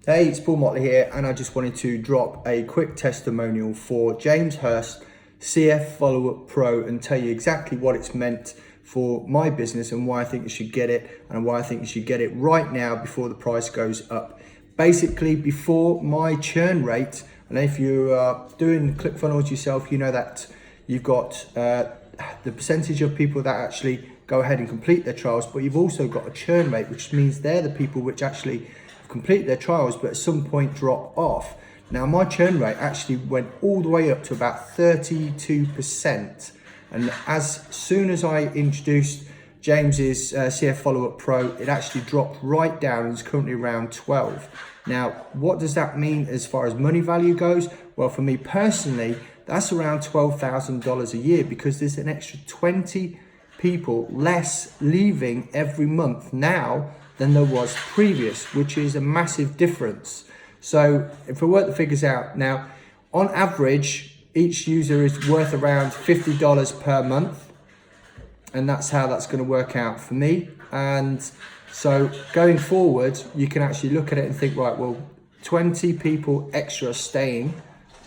Hey, it's Paul Motley here, and I just wanted to drop a quick testimonial for James Hurst, CF Followup Pro, and tell you exactly what it's meant for my business and why I think you should get it, and why I think you should get it right now before the price goes up. Basically, before, my churn rate, and if you are doing ClickFunnels yourself, you know that you've got the percentage of people that actually go ahead and complete their trials, but you've also got a churn rate, which means they're the people which actually complete their trials but at some point drop off. Now, my churn rate actually went all the way up to about 32%, and as soon as I introduced James's CF Followup Pro, it actually dropped right down and is currently around 12. Now, what does that mean as far as money value goes? Well, for me personally, that's around $12,000 a year, because there's an extra 20 people less leaving every month now than there was previous, which is a massive difference. So if I work the figures out now, on average, each user is worth around $50 per month, and that's how that's going to work out for me. And so going forward, you can actually look at it and think, right, well, 20 people extra staying,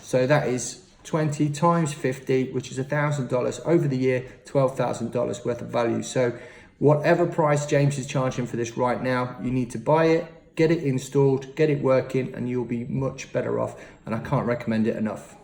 so that is 20 times 50, which is $1,000 over the year, $12,000 worth of value. So whatever price James is charging for this right now, you need to buy it, get it installed, get it working, and you'll be much better off. And I can't recommend it enough.